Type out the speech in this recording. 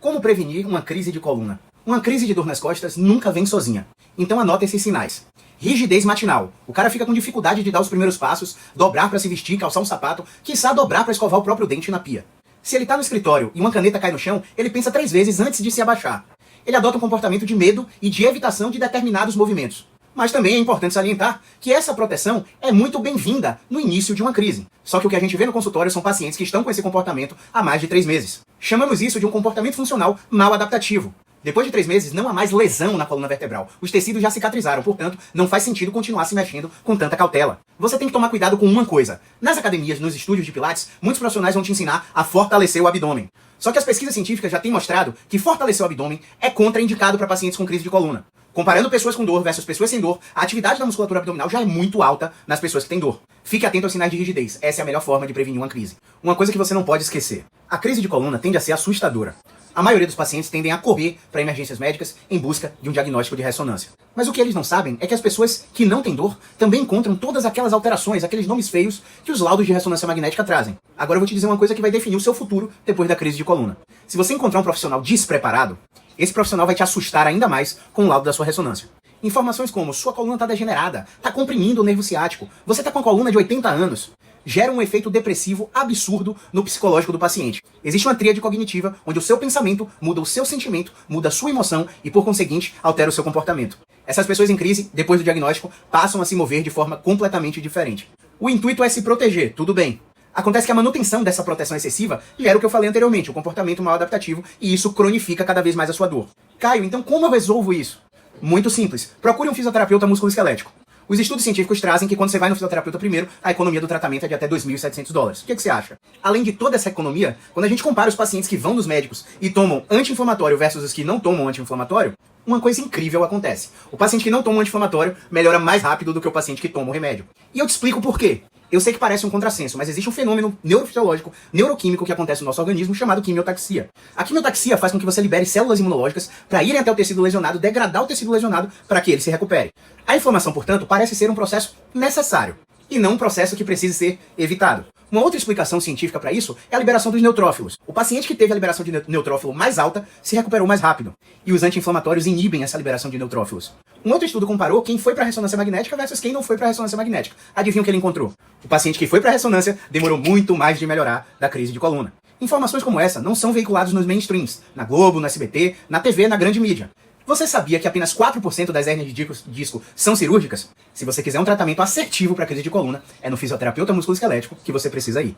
Como prevenir uma crise de coluna? Uma crise de dor nas costas nunca vem sozinha. Então anota esses sinais. Rigidez matinal. O cara fica com dificuldade de dar os primeiros passos, dobrar para se vestir, calçar um sapato, quiçá dobrar para escovar o próprio dente na pia. Se ele tá no escritório e uma caneta cai no chão, ele pensa 3 vezes antes de se abaixar. Ele adota um comportamento de medo e de evitação de determinados movimentos. Mas também é importante salientar que essa proteção é muito bem-vinda no início de uma crise. Só que o que a gente vê no consultório são pacientes que estão com esse comportamento há mais de 3 meses. Chamamos isso de um comportamento funcional mal adaptativo. Depois de 3 meses, não há mais lesão na coluna vertebral. Os tecidos já cicatrizaram, portanto, não faz sentido continuar se mexendo com tanta cautela. Você tem que tomar cuidado com uma coisa. Nas academias, nos estúdios de pilates, muitos profissionais vão te ensinar a fortalecer o abdômen. Só que as pesquisas científicas já têm mostrado que fortalecer o abdômen é contraindicado para pacientes com crise de coluna. Comparando pessoas com dor versus pessoas sem dor, a atividade da musculatura abdominal já é muito alta nas pessoas que têm dor. Fique atento aos sinais de rigidez. Essa é a melhor forma de prevenir uma crise. Uma coisa que você não pode esquecer. A crise de coluna tende a ser assustadora. A maioria dos pacientes tendem a correr para emergências médicas em busca de um diagnóstico de ressonância. Mas o que eles não sabem é que as pessoas que não têm dor também encontram todas aquelas alterações, aqueles nomes feios que os laudos de ressonância magnética trazem. Agora eu vou te dizer uma coisa que vai definir o seu futuro depois da crise de coluna. Se você encontrar um profissional despreparado, esse profissional vai te assustar ainda mais com o laudo da sua ressonância. Informações como sua coluna está degenerada, está comprimindo o nervo ciático, você está com a coluna de 80 anos, gera um efeito depressivo absurdo no psicológico do paciente. Existe uma tríade cognitiva onde o seu pensamento muda o seu sentimento, muda a sua emoção e, por conseguinte, altera o seu comportamento. Essas pessoas em crise, depois do diagnóstico, passam a se mover de forma completamente diferente. O intuito é se proteger, tudo bem. Acontece que a manutenção dessa proteção excessiva gera o que eu falei anteriormente, o comportamento mal adaptativo, e isso cronifica cada vez mais a sua dor. Caio, então como eu resolvo isso? Muito simples. Procure um fisioterapeuta musculoesquelético. Os estudos científicos trazem que quando você vai no fisioterapeuta primeiro, a economia do tratamento é de até $2.700. O que você acha? Além de toda essa economia, quando a gente compara os pacientes que vão nos médicos e tomam anti-inflamatório versus os que não tomam anti-inflamatório, uma coisa incrível acontece. O paciente que não toma anti-inflamatório melhora mais rápido do que o paciente que toma o remédio. E eu te explico por quê. Eu sei que parece um contrassenso, mas existe um fenômeno neurofisiológico, neuroquímico que acontece no nosso organismo chamado quimiotaxia. A quimiotaxia faz com que você libere células imunológicas para irem até o tecido lesionado, degradar o tecido lesionado para que ele se recupere. A inflamação, portanto, parece ser um processo necessário e não um processo que precise ser evitado. Uma outra explicação científica para isso é a liberação dos neutrófilos. O paciente que teve a liberação de neutrófilo mais alta se recuperou mais rápido, e os anti-inflamatórios inibem essa liberação de neutrófilos. Um outro estudo comparou quem foi para a ressonância magnética versus quem não foi para a ressonância magnética. Adivinha o que ele encontrou? O paciente que foi para a ressonância demorou muito mais de melhorar da crise de coluna. Informações como essa não são veiculadas nos mainstreams, na Globo, no SBT, na TV, na grande mídia. Você sabia que apenas 4% das hérnias de disco são cirúrgicas? Se você quiser um tratamento assertivo para crise de coluna, é no fisioterapeuta musculoesquelético que você precisa ir.